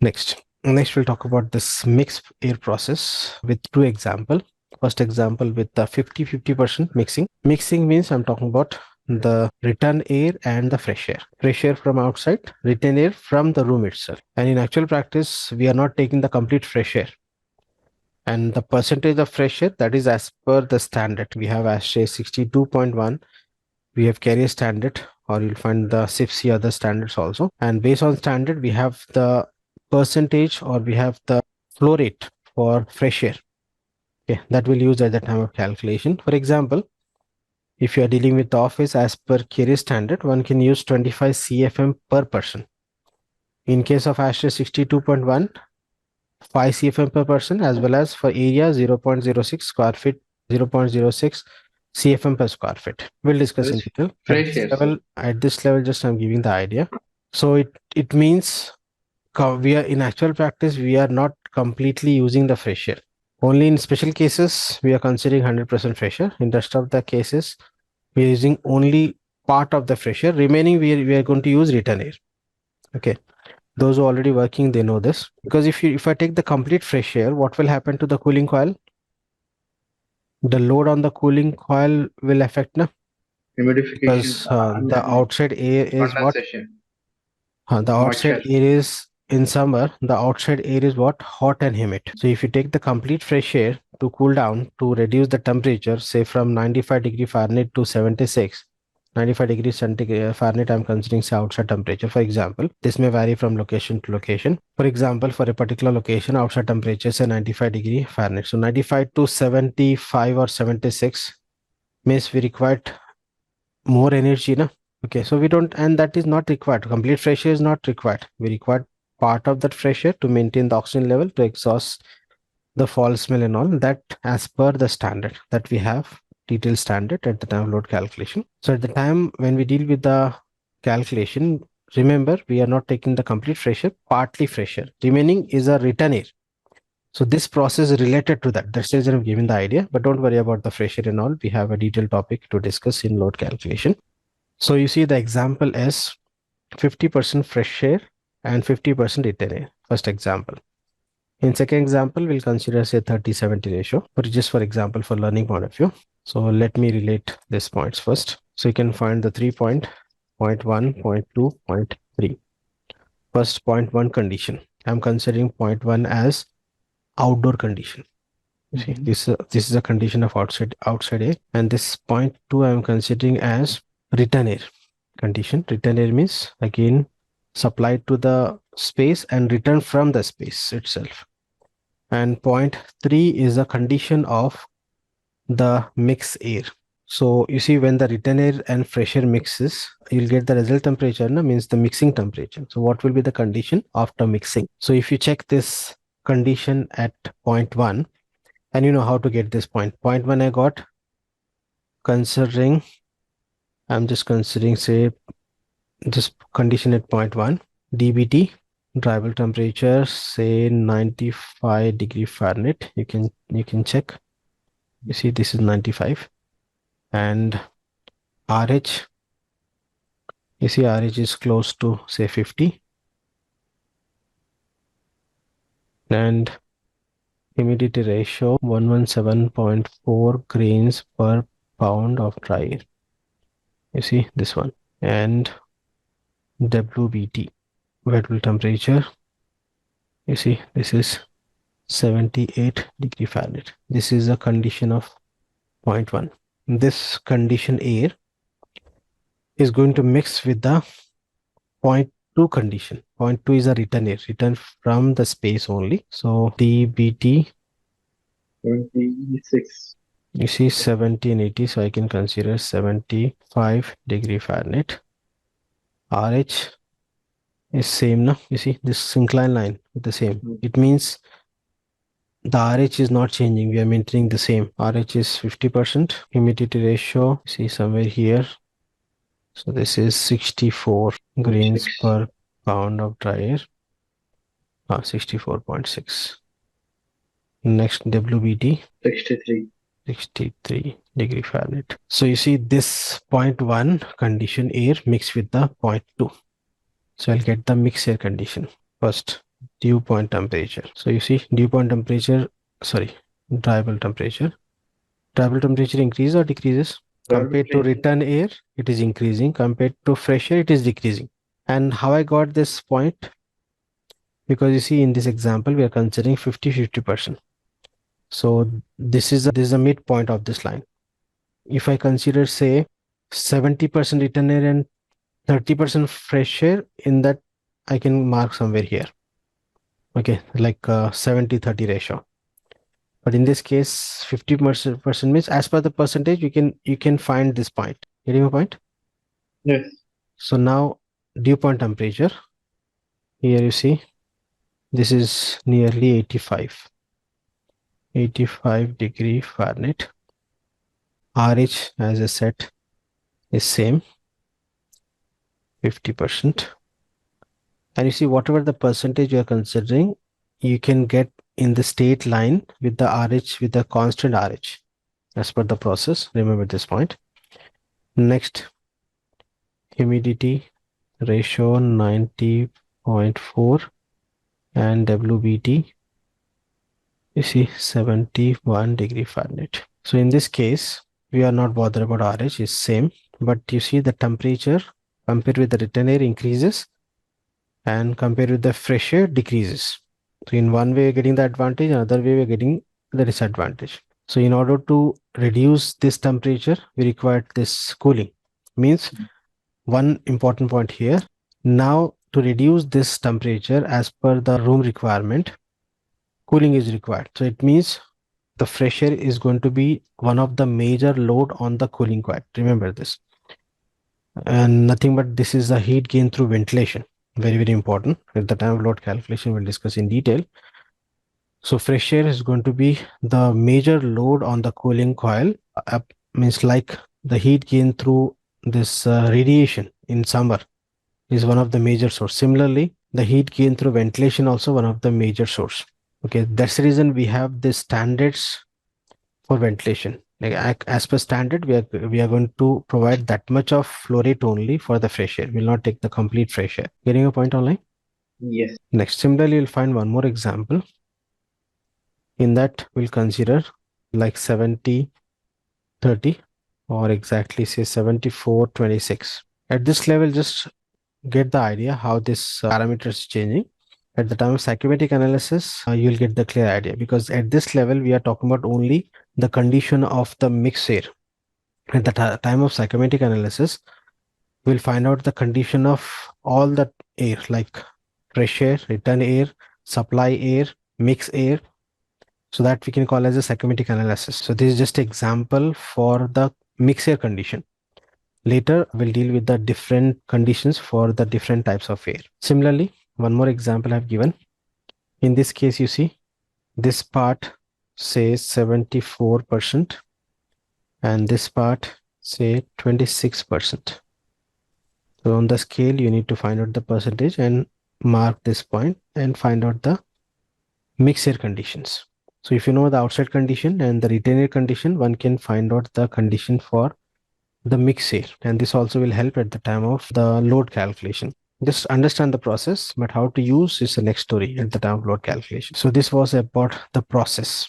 Next we'll talk about this mixed air process with two example. First example with the 50-50% mixing. Mixing means I'm talking about the return air and the fresh air. Fresh air from outside, return air from the room itself. And in actual practice, we are not taking the complete fresh air. And the percentage of fresh air, that is as per the standard. We have ASHRAE 62.1. We have carrier standard, or you'll find the CIFC other standards also. And based on standard, we have the percentage, or we have the flow rate for fresh air. Okay, that will use at the time of calculation. For example, if you are dealing with the office as per carrier standard, one can use 25 CFM per person. In case of ASHRAE 62.1, 5 CFM per person, as well as for area 0.06 square feet, 0.06 CFM per square feet. We'll discuss in detail. At this level, just I'm giving the idea. So it means we are in actual practice, we are not completely using the fresh air. Only in special cases, we are considering 100% fresh air. In the rest of the cases, we are using only part of the fresh air. Remaining, we are going to use return air. Okay. Those who are already working, they know this. Because if I take the complete fresh air, what will happen to the cooling coil? The load on the cooling coil will affect na? Because the outside air is what? The outside air is, in summer, the outside air is what? Hot and humid. So if you take the complete fresh air to cool down, to reduce the temperature, say from 95 degree Fahrenheit to 76, 95 degrees centigrade Fahrenheit, I'm considering say outside temperature. For example, this may vary from location to location. For example, for a particular location, outside temperature say 95 degree Fahrenheit. So 95 to 75 or 76 means we required more energy, na? Okay, so we don't, and that is not required. Complete fresh air is not required. We require part of that fresh air to maintain the oxygen level, to exhaust the fall smell and all that, as per the standard that we have, detailed standard at the time of load calculation. So at the time when we deal with the calculation, remember, we are not taking the complete fresh air, partly fresh air. Remaining is a return air. So this process is related to that. That's why I'm giving the idea, but don't worry about the fresh air and all. We have a detailed topic to discuss in load calculation. So you see the example is 50% fresh air and 50% return air. First example. In second example, we'll consider say 30-70 ratio, but just for example, for learning point of view. So let me relate these points first. So you can find the 3 point, point 1, point 2, point 3. First, point 1 condition. I'm considering point 1 as outdoor condition. See, this is a condition of outside air, and this point 2 I'm considering as return air condition. Return air means again supplied to the space and return from the space itself. And point 3 is a condition of the mixed air. So you see, when the return air and fresh air mixes, you'll get the result temperature, no? Means the mixing temperature. So what will be the condition after mixing? So if you check this condition at point 1, and you know how to get this point. Point 1 I got, considering, I'm just considering say this condition at point 1, dBT, drivable temperature, say 95 degree Fahrenheit. You can check. You see, this is 95. And RH, you see RH is close to say 50. And humidity ratio 117.4 grains per pound of dry air. You see this one. And WBT, wettable temperature, you see this is 78 degree Fahrenheit. This is a condition of point 1. This condition air is going to mix with the point 2 condition. Point 2 is a return air, return from the space only. So dBT 26. You see 70 and 80, so I can consider 75 degree Fahrenheit. RH is same, no? You see this inclined line with the same. It means the RH is not changing. We are maintaining the same. RH is 50%. Humidity ratio, see somewhere here. So this is 64 grains per pound of dry air. 64.6. Next, WBT 63 degree Fahrenheit. So you see this point 1 condition air mixed with the point 2. So I'll get the mixed air condition first. dew point temperature. So you see dew point temperature, sorry, dry bulb temperature. Dry bulb temperature increases or decreases? Compared to return air, it is increasing. Compared to fresh air, it is decreasing. And how I got this point? Because you see in this example, we are considering 50-50%. So this is a midpoint of this line. If I consider say 70% return air and 30% fresh air, in that I can mark somewhere here. Okay, like 70-30 ratio. But in this case, 50% means as per the percentage, you can find this point. Getting my point? Yes. So now dew point temperature. Here you see this is nearly 85 degree Fahrenheit. RH as I said is same 50%. And you see whatever the percentage you are considering, you can get in the state line with the RH, with the constant RH as per the process. Remember this point. Next, humidity ratio 90.4 and WBT, you see 71 degree Fahrenheit. So in this case, we are not bothered about RH, is same, but you see the temperature compared with the return air increases and compared with the fresh air decreases. So in one way we're getting the advantage, another way we're getting the disadvantage. So in order to reduce this temperature, we require this cooling. Means one important point here. Now to reduce this temperature as per the room requirement, cooling is required. So it means the fresh air is going to be one of the major load on the cooling coil. Remember this. And nothing but this is the heat gain through ventilation. Very, very important. At the time of load calculation, we'll discuss in detail. So fresh air is going to be the major load on the cooling coil. Means like the heat gain through this radiation in summer is one of the major source. Similarly, the heat gain through ventilation also one of the major source. Okay, that's the reason we have the standards for ventilation. Like as per standard, we are going to provide that much of flow rate only for the fresh air. We'll not take the complete fresh air. Getting a point online? Yes. Next, similarly, you'll find one more example. In that, we'll consider like 70-30 or exactly say 74-26. At this level, just get the idea how this parameter is changing. At the time of psychrometric analysis, you'll get the clear idea, because at this level, we are talking about only the condition of the mixed air. At the time of psychrometric analysis, we'll find out the condition of all the air, like fresh air, return air, supply air, mixed air. So that we can call as a psychrometric analysis. So this is just an example for the mixed air condition. Later, we'll deal with the different conditions for the different types of air. Similarly, one more example I've given. In this case, you see this part says 74% and this part say 26%. So on the scale, you need to find out the percentage and mark this point and find out the mixed air conditions. So if you know the outside condition and the return air condition, one can find out the condition for the mixed air, and this also will help at the time of the load calculation. Just understand the process, but how to use is the next story at the time of load calculation. So this was about the process.